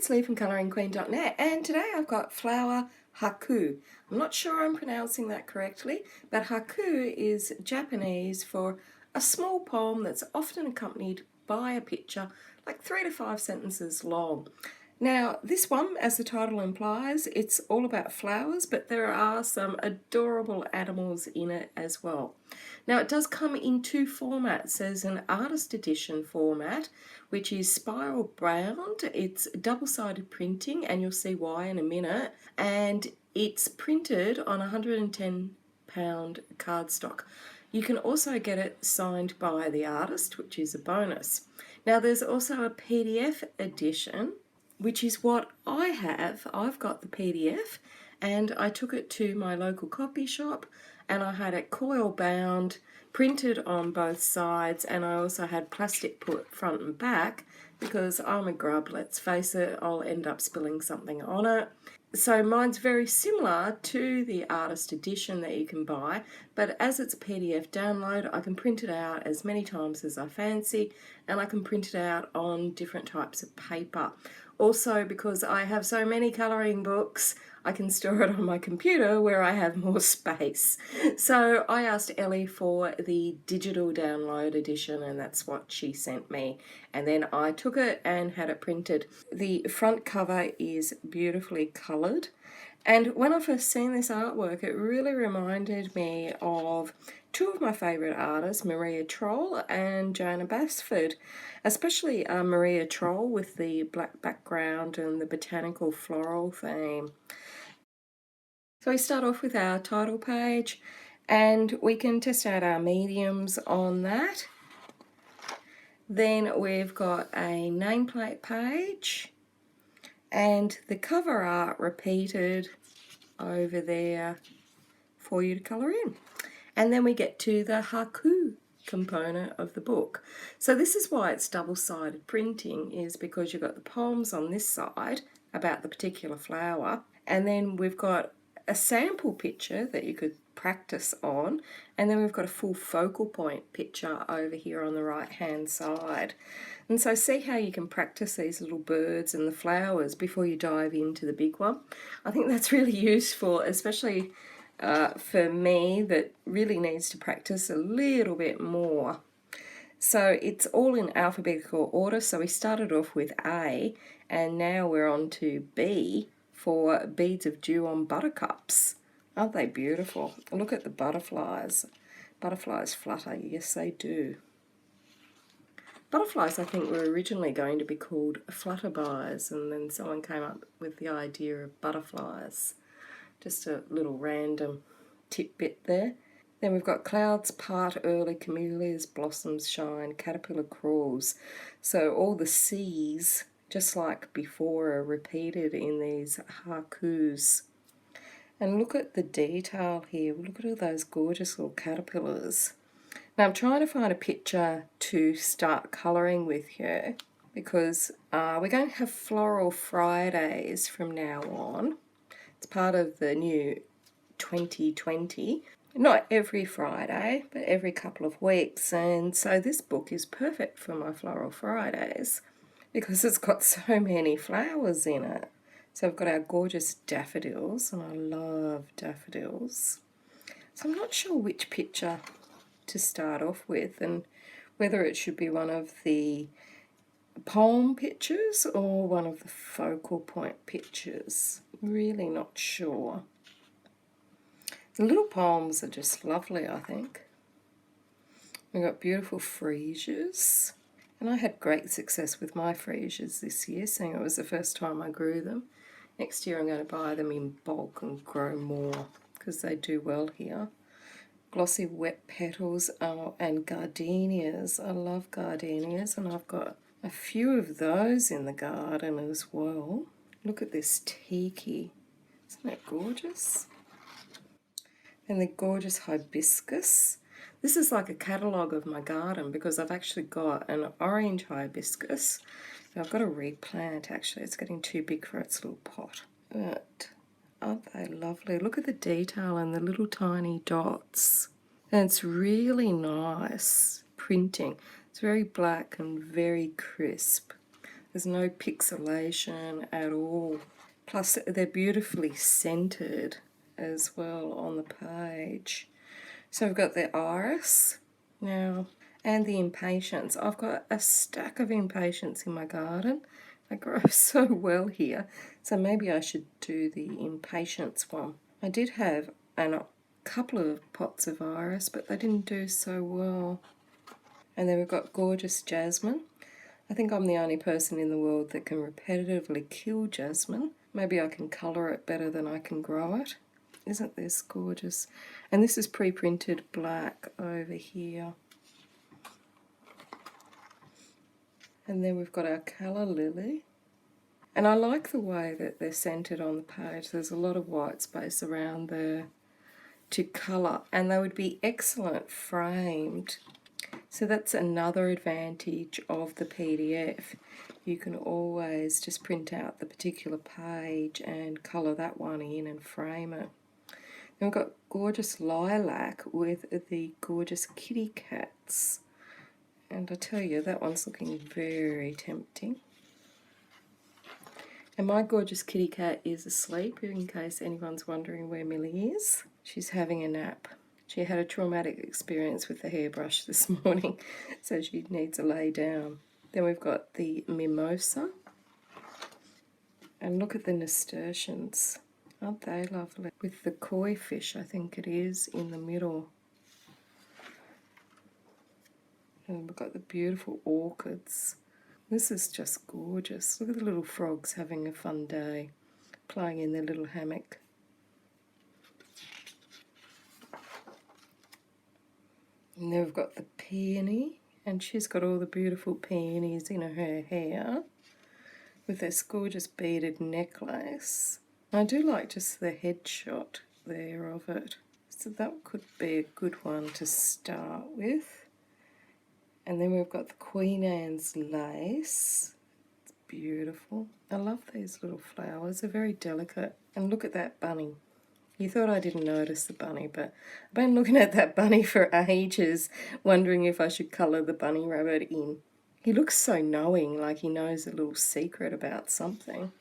it's Lee from ColouringQueen.net, and today I've got flower Haiku. I'm not sure I'm pronouncing that correctly, but Haiku is Japanese for a small poem that's often accompanied by a picture, like 3 to 5 sentences long. Now, this one, as the title implies, it's all about flowers, but there are some adorable animals in it as well. Now, it does come in two formats. There's an artist edition format, which is spiral bound. It's double-sided printing, and you'll see why in a minute. And it's printed on 110-pound cardstock. You can also get it signed by the artist, which is a bonus. Now, there's also a PDF edition, which is what I have. I've got the PDF and I took it to my local copy shop and I had it coil bound, printed on both sides, and I also had plastic put front and back because I'm a grub, let's face it, I'll end up spilling something on it. So mine's very similar to the artist edition that you can buy, but as it's a PDF download, I can print it out as many times as I fancy, and I can print it out on different types of paper. Also, because I have so many colouring books, I can store it on my computer where I have more space. So I asked Ellie for the digital download edition, and that's what she sent me. And then I took it and had it printed. The front cover is beautifully coloured. And when I first seen this artwork, it really reminded me of two of my favourite artists, Maria Troll and Joanna Basford, especially Maria Troll with the black background and the botanical floral theme. So we start off with our title page, and we can test out our mediums on that. Then we've got a nameplate page, and the cover art repeated over there for you to colour in. And then we get to the Haiku component of the book. So this is why it's double-sided printing, is because you've got the poems on this side about the particular flower, and then we've got a sample picture that you could practice on, and then we've got a full focal point picture over here on the right hand side. And so see how you can practice these little birds and the flowers before you dive into the big one. I think that's really useful, especially for me that really needs to practice a little bit more. So it's all in alphabetical order, so we started off with A and now we're on to B for beads of dew on buttercups. Aren't they beautiful? Look at the butterflies. Butterflies flutter, yes they do. Butterflies, I think, were originally going to be called flutterbys, and then someone came up with the idea of butterflies. Just a little random tidbit there. Then we've got clouds part early, camellias, blossoms shine, caterpillar crawls. So all the C's, just like before, are repeated in these haikus. And look at the detail here. Look at all those gorgeous little caterpillars. Now I'm trying to find a picture to start colouring with here, because we're going to have Floral Fridays from now on. It's part of the new 2020. Not every Friday, but every couple of weeks. And so this book is perfect for my Floral Fridays because it's got so many flowers in it. So I've got our gorgeous daffodils, and I love daffodils. So I'm not sure which picture to start off with, and whether it should be one of the poem pictures or one of the focal point pictures. Really not sure. The little poems are just lovely, I think. We've got beautiful freesias, and I had great success with my freesias this year, seeing it was the first time I grew them. Next year I'm going to buy them in bulk and grow more because they do well here. Glossy wet petals, and gardenias. I love gardenias, and I've got a few of those in the garden as well. Look at this tiki. Isn't that gorgeous? And the gorgeous hibiscus. This is like a catalogue of my garden because I've actually got an orange hibiscus. I've got to replant actually. It's getting too big for its little pot. But aren't they lovely? Look at the detail and the little tiny dots. And it's really nice printing. It's very black and very crisp. There's no pixelation at all. Plus they're beautifully centered as well on the page. So we've got the iris now and the impatiens. I've got a stack of impatiens in my garden. They grow so well here. So maybe I should do the impatiens one. I did have a couple of pots of iris, but they didn't do so well. And then we've got gorgeous jasmine. I think I'm the only person in the world that can repetitively kill jasmine. Maybe I can colour it better than I can grow it. Isn't this gorgeous? And this is pre-printed black over here. And then we've got our colour lily. And I like the way that they're centred on the page. There's a lot of white space around there to colour, and they would be excellent framed. So that's another advantage of the PDF. You can always just print out the particular page and colour that one in and frame it. Then we've got gorgeous lilac with the gorgeous kitty cats. And I tell you, that one's looking very tempting. And my gorgeous kitty cat is asleep, in case anyone's wondering where Millie is. She's having a nap. She had a traumatic experience with the hairbrush this morning, so she needs to lay down. Then we've got the mimosa. And look at the nasturtiums. Aren't they lovely? With the koi fish, I think it is, in the middle. And we've got the beautiful orchids. This is just gorgeous. Look at the little frogs having a fun day, playing in their little hammock. And then we've got the peony, and she's got all the beautiful peonies in her hair with this gorgeous beaded necklace. I do like just the headshot there of it. So that could be a good one to start with. And then we've got the Queen Anne's lace. It's beautiful. I love these little flowers. They're very delicate. And look at that bunny. You thought I didn't notice the bunny, but I've been looking at that bunny for ages, wondering if I should colour the bunny rabbit in. He looks so knowing, like he knows a little secret about something.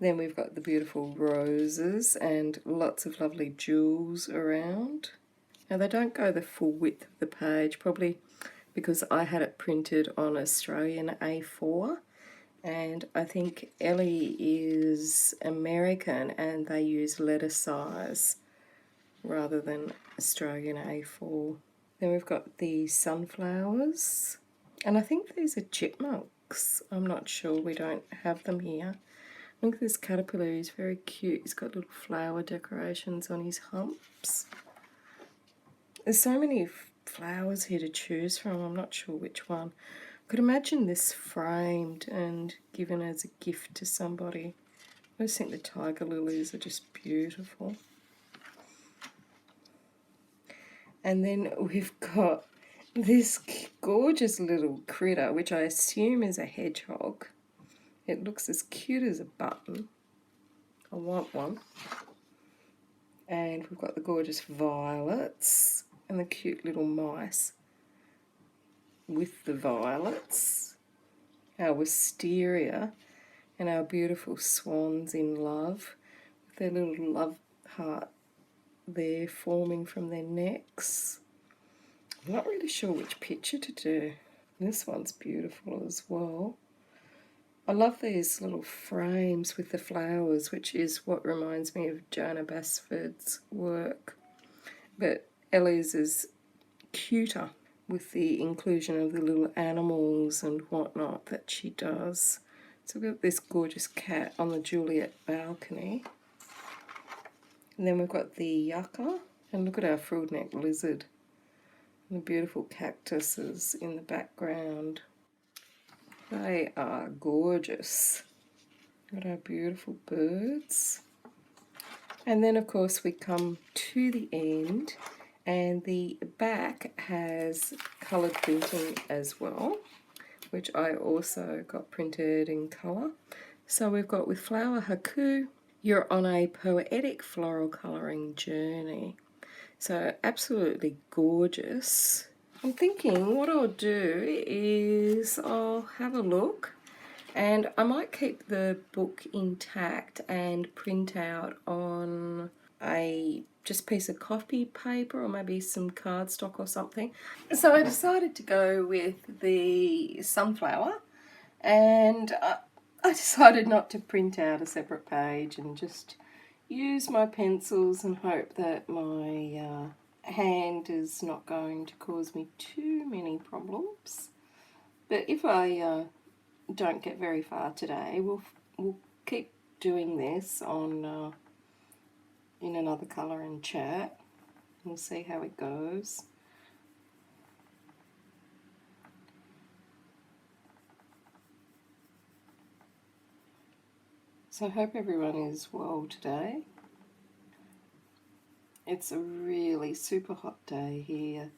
Then we've got the beautiful roses and lots of lovely jewels around. Now they don't go the full width of the page, probably because I had it printed on Australian A4, and I think Ellie is American and they use letter size rather than Australian A4. Then we've got the sunflowers, and I think these are chipmunks. I'm not sure, we don't have them here. Look at this caterpillar, he's very cute. He's got little flower decorations on his humps. There's so many flowers here to choose from, I'm not sure which one. I could imagine this framed and given as a gift to somebody. I just think the tiger lilies are just beautiful. And then we've got this gorgeous little critter, which I assume is a hedgehog. It looks as cute as a button. I want one. And we've got the gorgeous violets and the cute little mice with the violets. Our wisteria and our beautiful swans in love with their little love heart there forming from their necks. I'm not really sure which picture to do. This one's beautiful as well. I love these little frames with the flowers, which is what reminds me of Joanna Basford's work. But Ellie's is cuter with the inclusion of the little animals and whatnot that she does. So we've got this gorgeous cat on the Juliet balcony. And then we've got the yucca. And look at our frilled-neck lizard. And the beautiful cactuses in the background. They are gorgeous. Got our beautiful birds. And then of course we come to the end, and the back has coloured printing as well, which I also got printed in colour. So we've got with flower haiku, you're on a poetic floral colouring journey. So absolutely gorgeous. I'm thinking what I'll do is I'll have a look, and I might keep the book intact and print out on a just piece of copy paper or maybe some cardstock or something. So I decided to go with the sunflower, and I decided not to print out a separate page and just use my pencils and hope that my hand is not going to cause me too many problems. But if I don't get very far today, we'll keep doing this on in another colour and chat. We'll see how it goes. So I hope everyone is well today. It's a really super hot day here.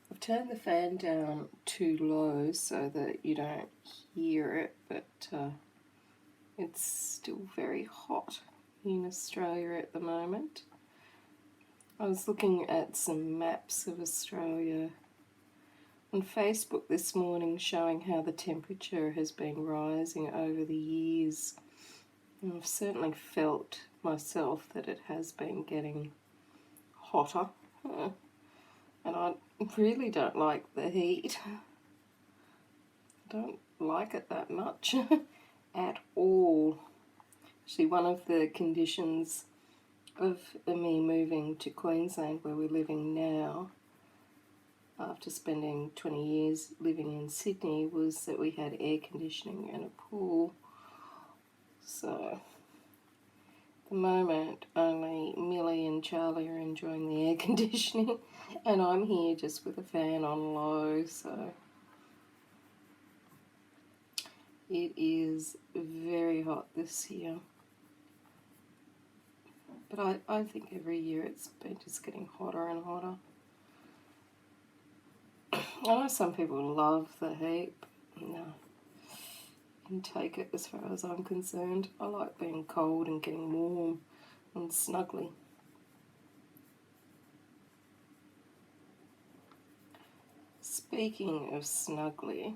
I've turned the fan down too low so that you don't hear it, but it's still very hot in Australia at the moment. I was looking at some maps of Australia on Facebook this morning showing how the temperature has been rising over the years. And I've certainly felt myself that it has been getting hotter, and I really don't like the heat. I don't like it that much at all. Actually, one of the conditions of me moving to Queensland, where we're living now, after spending 20 years living in Sydney, was that we had air conditioning and a pool. So at the moment, only Millie and Charlie are enjoying the air conditioning, and I'm here just with the fan on low, so it is very hot this year. But I think every year it's been just getting hotter and hotter. I know some people love the heat, but no, I can take it as far as I'm concerned. I like being cold and getting warm and snuggly. Speaking of snuggly,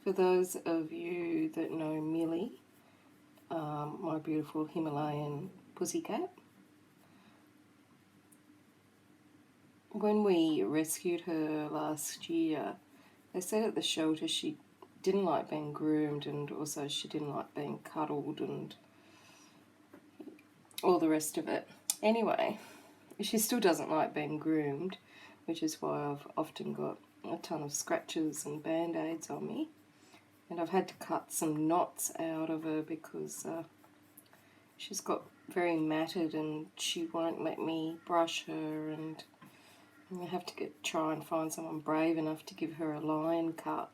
for those of you that know Millie, my beautiful Himalayan pussycat, when we rescued her last year, they said at the shelter she didn't like being groomed, and also she didn't like being cuddled and all the rest of it. Anyway, she still doesn't like being groomed, which is why I've often got a ton of scratches and band-aids on me. And I've had to cut some knots out of her because she's got very matted and she won't let me brush her, and I have to try and find someone brave enough to give her a line cut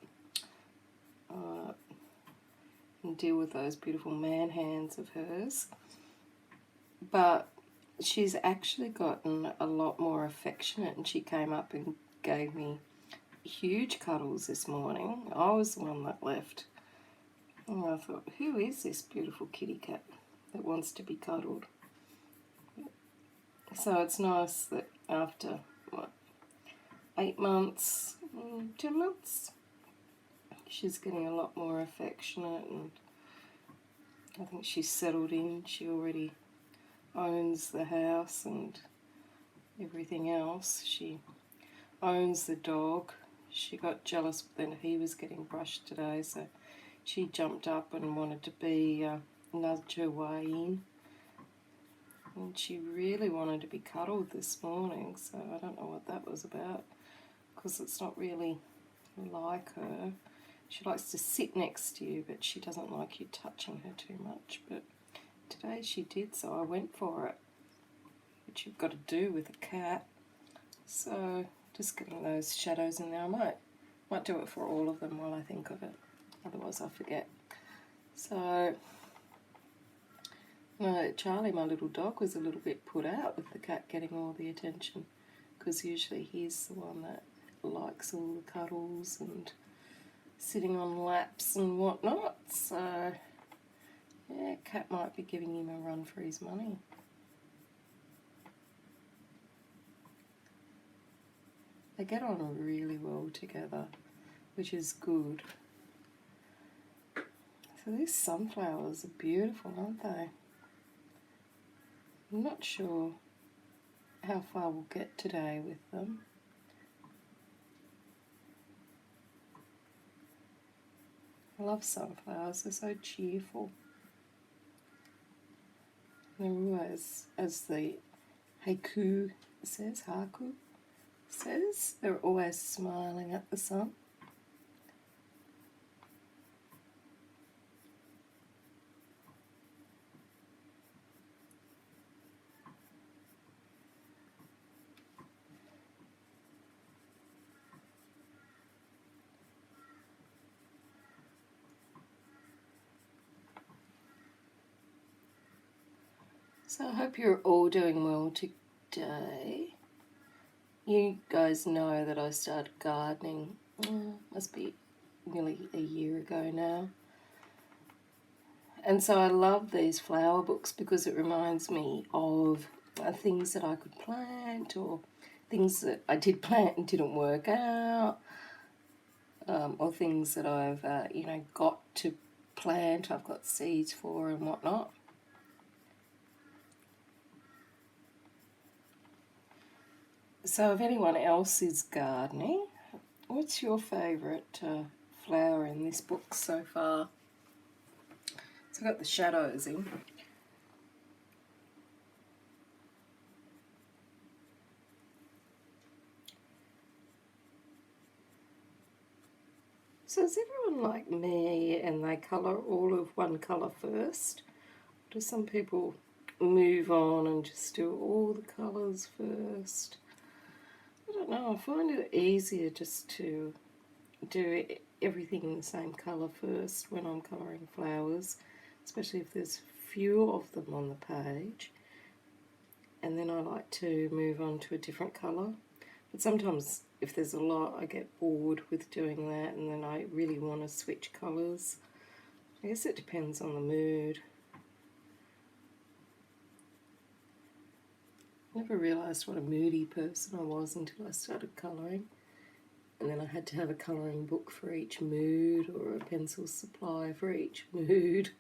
and deal with those beautiful man hands of hers. But she's actually gotten a lot more affectionate, and she came up and gave me huge cuddles this morning. I was the one that left. And I thought, who is this beautiful kitty cat that wants to be cuddled? So it's nice that after, 8 months, 10 months, she's getting a lot more affectionate, and I think she's settled in. She already owns the house and everything else. She owns the dog. She got jealous that he was getting brushed today, so she jumped up and wanted to be nudge her way in. And she really wanted to be cuddled this morning, so I don't know what that was about, because it's not really like her. She likes to sit next to you, but she doesn't like you touching her too much. But today she did, so I went for it, which you've got to do with a cat. So just getting those shadows in there. I might do it for all of them while I think of it, otherwise I'll forget. So Charlie, my little dog, was a little bit put out with the cat getting all the attention, because usually he's the one that likes all the cuddles and sitting on laps and whatnot. So yeah, cat might be giving him a run for his money. They get on really well together, which is good. So these sunflowers are beautiful, aren't they? I'm not sure how far we'll get today with them. I love sunflowers, they're so cheerful. They're always, as the Haiku says, they're always smiling at the sun. So I hope you're all doing well today. You guys know that I started gardening, must be nearly a year ago now. And so I love these flower books because it reminds me of things that I could plant, or things that I did plant and didn't work out, or things that I've got to plant, I've got seeds for and whatnot. So if anyone else is gardening, what's your favourite flower in this book so far? So I've got the shadows in. So is everyone like me and they colour all of one colour first? Do some people move on and just do all the colours first? I don't know, I find it easier just to do everything in the same colour first when I'm colouring flowers, especially if there's few of them on the page, and then I like to move on to a different colour. But sometimes if there's a lot I get bored with doing that, and then I really want to switch colours. I guess it depends on the mood. I never realised what a moody person I was until I started colouring. And then I had to have a colouring book for each mood, or a pencil supply for each mood.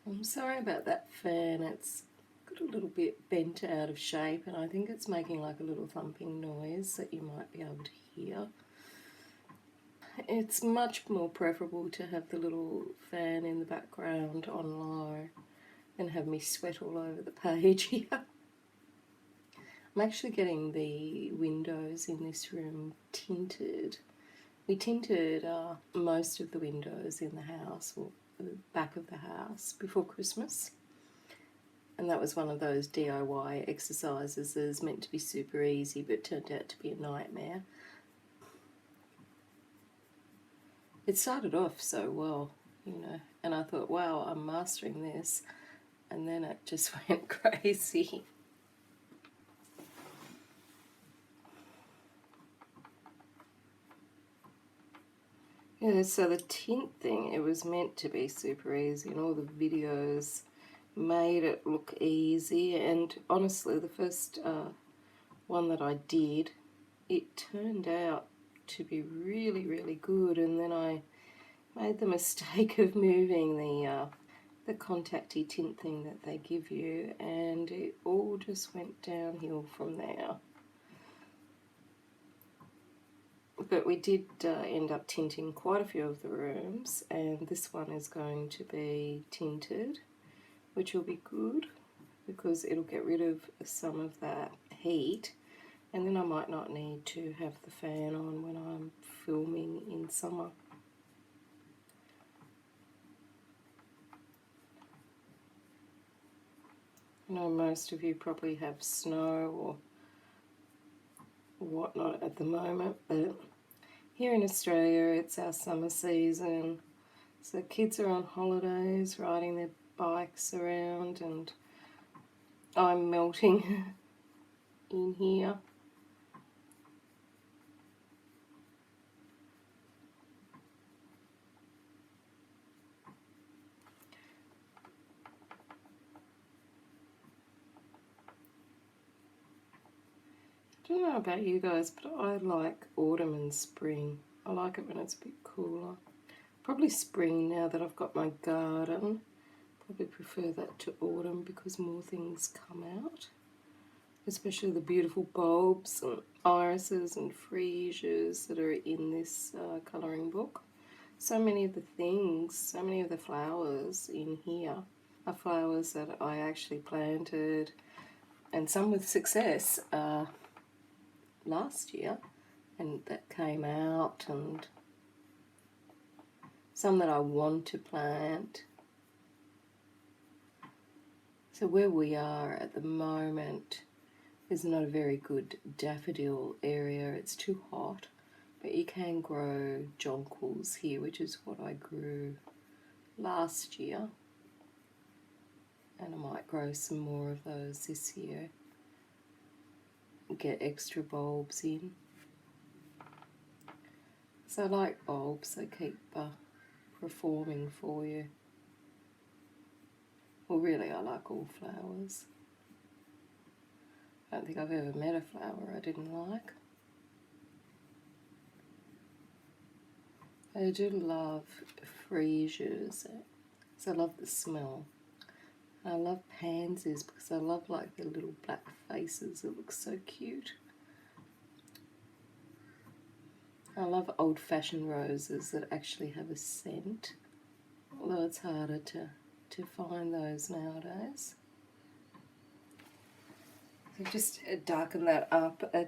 I'm sorry about that fan, it's got a little bit bent out of shape, and I think it's making like a little thumping noise that you might be able to hear. It's much more preferable to have the little fan in the background on low than have me sweat all over the page here. I'm actually getting the windows in this room tinted. We tinted most of the windows in the house, or the back of the house, before Christmas. And that was one of those DIY exercises that is meant to be super easy but turned out to be a nightmare. It started off so well, and I thought, wow, I'm mastering this, and then it just went crazy. Yeah, so the tint thing, it was meant to be super easy, and all the videos made it look easy, and honestly the first one that I did, it turned out to be really, really good, and then I made the mistake of moving the contacty tint thing that they give you, and it all just went downhill from there. But we did end up tinting quite a few of the rooms, and this one is going to be tinted, which will be good because it'll get rid of some of that heat, and then I might not need to have the fan on when I'm filming in summer. I know most of you probably have snow or whatnot at the moment, but here in Australia it's our summer season, so kids are on holidays riding their bikes around, and I'm melting in here. don't know about you guys, but I like autumn and spring. I like it when it's a bit cooler. Probably spring now that I've got my garden. Probably prefer that to autumn because more things come out. Especially the beautiful bulbs and irises and freesias that are in this colouring book. So many of the things, so many of the flowers in here are flowers that I actually planted, and some with success last year, and that came out, and some that I want to plant. So where we are at the moment is not a very good daffodil area. It's too hot, but you can grow jonquils here, which is what I grew last year, and I might grow some more of those this year, get extra bulbs in. So I like bulbs, they keep performing for you. Well, really, I like all flowers. I don't think I've ever met a flower I didn't like. I do love freesias, because I love the smell. I love pansies because I love like the little black faces. It looks so cute. I love old-fashioned roses that actually have a scent, although it's harder to find those nowadays. So just darken that up a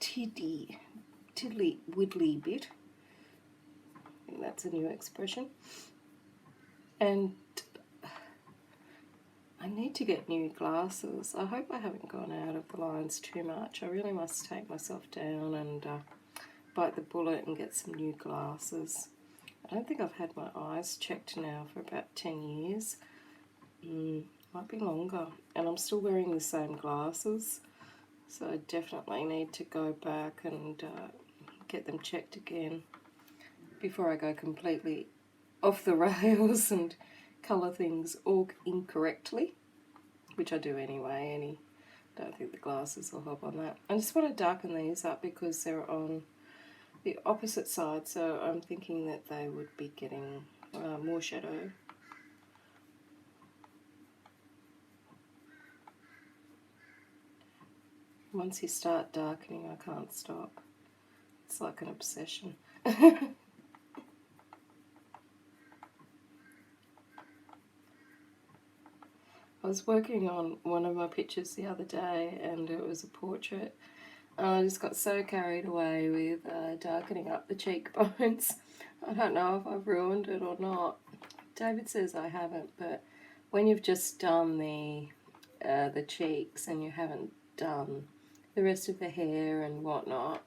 tiddly widdly bit. I think that's a new expression. And I need to get new glasses. I hope I haven't gone out of the lines too much. I really must take myself down and bite the bullet and get some new glasses. I don't think I've had my eyes checked now for about 10 years. Might be longer. And I'm still wearing the same glasses. So I definitely need to go back and get them checked again before I go completely off the rails and colour things all incorrectly, which I do anyway. I don't think the glasses will help on that. I just want to darken these up because they're on the opposite side, so I'm thinking that they would be getting more shadow. Once you start darkening, I can't stop. It's like an obsession. I was working on one of my pictures the other day and it was a portrait. I just got so carried away with darkening up the cheekbones. I don't know if I've ruined it or not. David says I haven't, but when you've just done the cheeks and you haven't done the rest of the hair and whatnot,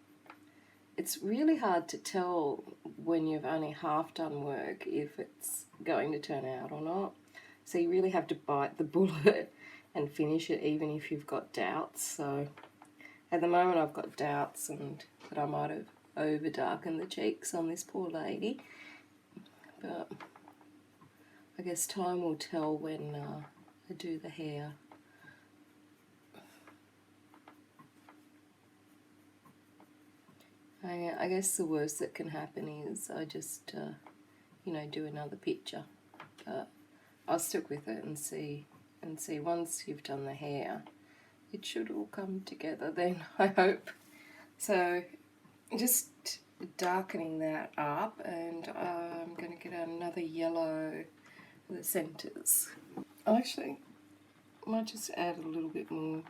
it's really hard to tell when you've only half done work if it's going to turn out or not. So you really have to bite the bullet and finish it even if you've got doubts. So at the moment I've got doubts and that I might have over darkened the cheeks on this poor lady. But I guess time will tell when I do the hair. I guess the worst that can happen is I just, do another picture. But I'll stick with it and see once you've done the hair, it should all come together then, I hope. So just darkening that up, and I'm going to get another yellow for the centres. Actually, I might just add a little bit more.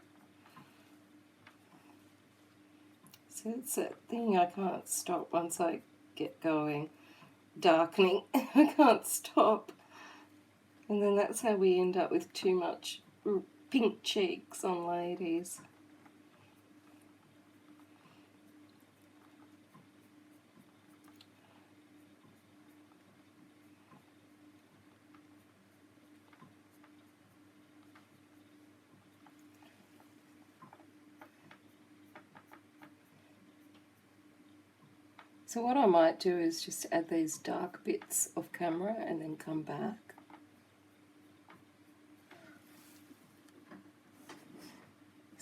So it's that thing I can't stop once I get going. Darkening, I can't stop. And then that's how we end up with too much pink cheeks on ladies. So what I might do is just add these dark bits off camera and then come back.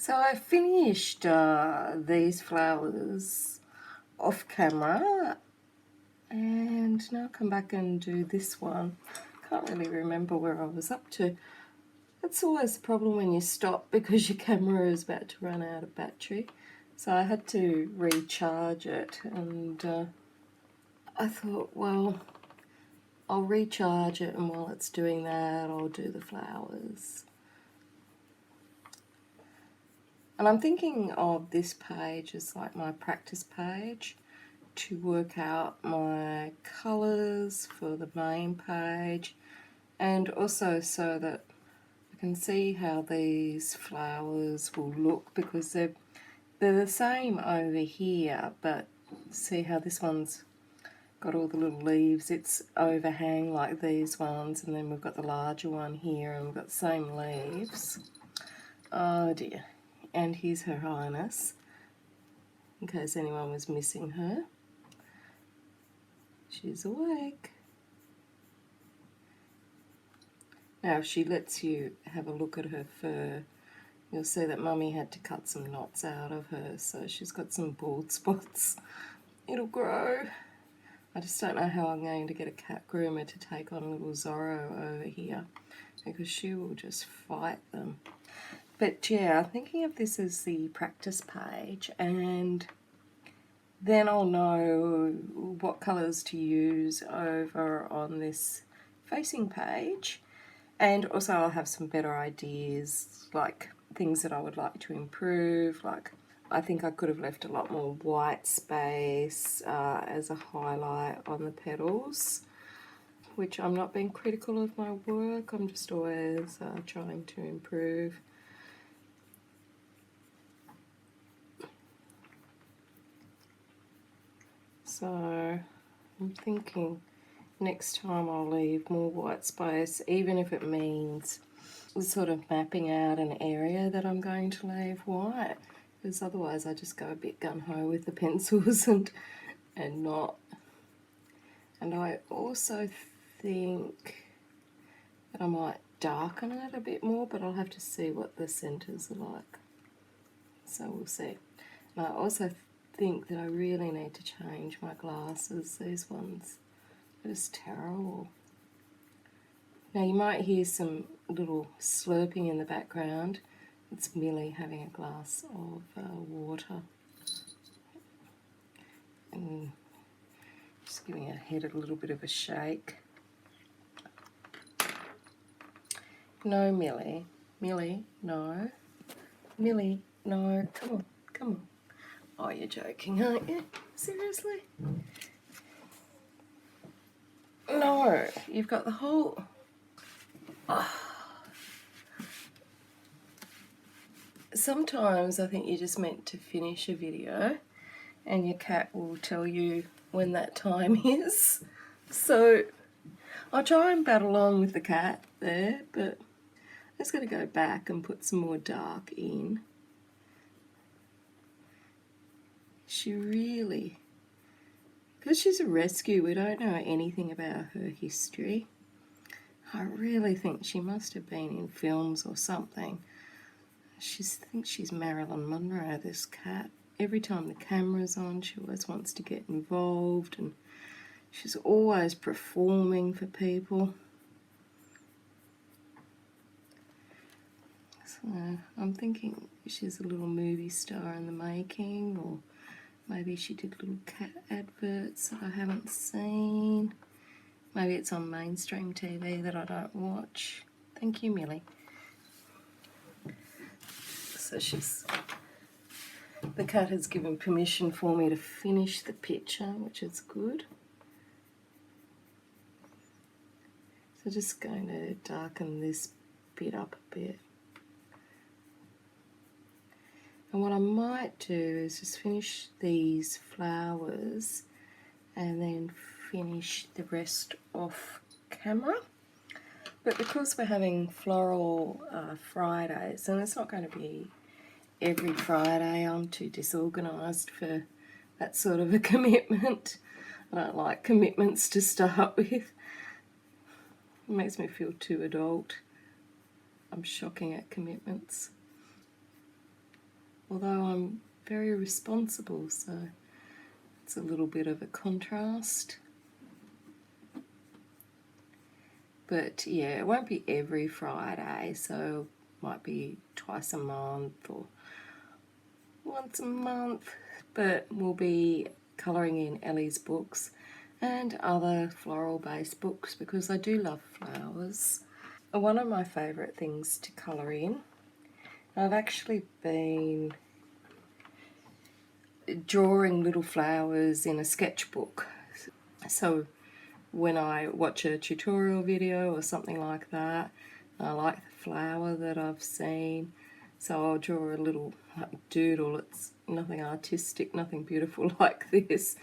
So I finished these flowers off camera, and now I'll come back and do this one. Can't really remember where I was up to. That's always the problem when you stop because your camera is about to run out of battery. So I had to recharge it, and I thought, well, I'll recharge it, and while it's doing that, I'll do the flowers. And I'm thinking of this page as like my practice page to work out my colours for the main page, and also so that I can see how these flowers will look, because they're the same over here, but see how this one's got all the little leaves. It's overhang like these ones, and then we've got the larger one here, and we've got the same leaves. Oh dear. And here's Her Highness, in case anyone was missing her. She's awake. Now if she lets you have a look at her fur, you'll see that Mummy had to cut some knots out of her, so she's got some bald spots. It'll grow. I just don't know how I'm going to get a cat groomer to take on little Zorro over here, because she will just fight them. But yeah, I'm thinking of this as the practice page, and then I'll know what colours to use over on this facing page, and also I'll have some better ideas, like things that I would like to improve. Like I think I could have left a lot more white space as a highlight on the petals, which I'm not being critical of my work, I'm just always trying to improve. So I'm thinking next time I'll leave more white space, even if it means sort of mapping out an area that I'm going to leave white, because otherwise I just go a bit gung-ho with the pencils and not. And I also think that I might darken it a bit more, but I'll have to see what the centres are like. So we'll see. And I also think that I really need to change my glasses. These ones are just terrible. Now you might hear some little slurping in the background. It's Millie having a glass of water. And just giving her head a little bit of a shake. No, Millie. Millie, no. Millie, no. Come on, come on. Oh, you're joking, aren't you? Seriously? No, you've got the whole... Oh. Sometimes I think you're just meant to finish a video and your cat will tell you when that time is. So I'll try and battle on with the cat there, but I'm just going to go back and put some more dark in. She really, because she's a rescue, we don't know anything about her history. I really think she must have been in films or something. I think she's Marilyn Monroe, this cat. Every time the camera's on, she always wants to get involved, and she's always performing for people. So I'm thinking she's a little movie star in the making, or maybe she did little cat adverts that I haven't seen. Maybe it's on mainstream TV that I don't watch. Thank you, Millie. So the cat has given permission for me to finish the picture, which is good. So just going to darken this bit up a bit. And what I might do is just finish these flowers and then finish the rest off camera. But because we're having floral Fridays, and it's not going to be every Friday, I'm too disorganised for that sort of a commitment. I don't like commitments to start with. It makes me feel too adult. I'm shocking at commitments. although I'm very responsible, so it's a little bit of a contrast. But yeah, it won't be every Friday, so it might be twice a month or once a month, but we'll be colouring in Ellie's books and other floral based books because I do love flowers. One of my favourite things to colour in, I've actually been drawing little flowers in a sketchbook. So when I watch a tutorial video or something like that, I like the flower that I've seen, so I'll draw a little doodle. It's nothing artistic, nothing beautiful like this.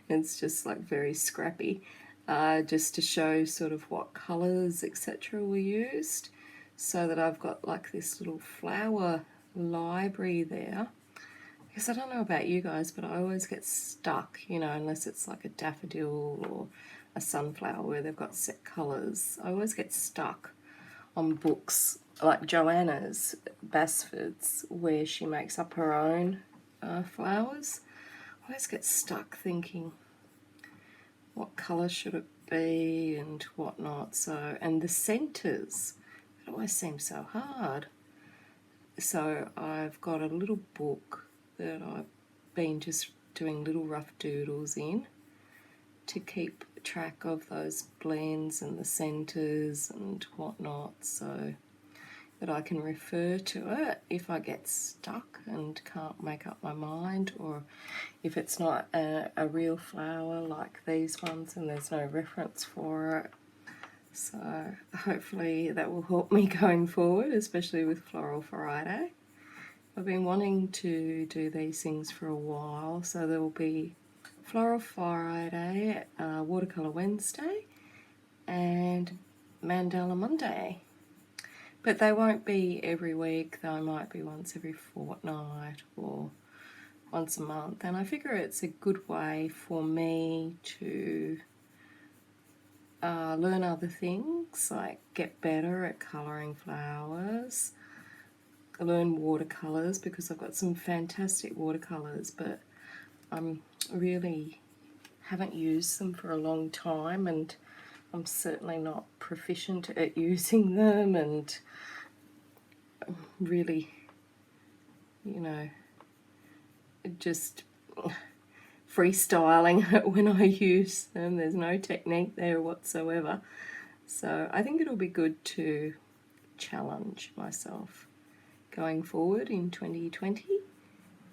It's just like very scrappy, just to show sort of what colours etc. were used, so that I've got like this little flower library there. Because I don't know about you guys, but I always get stuck, you know, unless it's like a daffodil or a sunflower where they've got set colours. I always get stuck on books like Joanna's, Basford's, where she makes up her own flowers. I always get stuck thinking, what colour should it be and whatnot. So, and the centres, it always seems so hard. So I've got a little book that I've been just doing little rough doodles in to keep track of those blends and the centres and whatnot, so that I can refer to it if I get stuck and can't make up my mind, or if it's not a real flower like these ones and there's no reference for it. So hopefully that will help me going forward, especially with Floral Friday. I've been wanting to do these things for a while, so there will be Floral Friday, Watercolour Wednesday and Mandala Monday. But they won't be every week, they might be once every fortnight or once a month. And I figure it's a good way for me to learn other things, like get better at colouring flowers, learn watercolours, because I've got some fantastic watercolours, but I'm really haven't used them for a long time, and I'm certainly not proficient at using them, and really, you know, just freestyling it when I use them. There's no technique there whatsoever. So I think it'll be good to challenge myself going forward in 2020.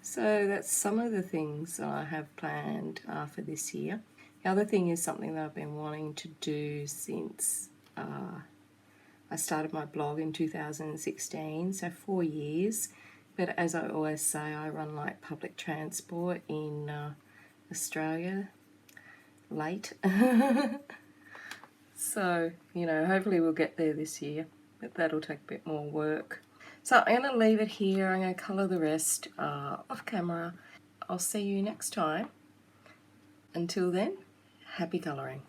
So that's some of the things that I have planned for this year. The other thing is something that I've been wanting to do since I started my blog in 2016, so 4 years. But as I always say, I run like public transport in Australia late. So, you know, hopefully we'll get there this year, but that'll take a bit more work. So I'm going to leave it here. I'm going to colour the rest off camera. I'll see you next time. Until then, happy colouring.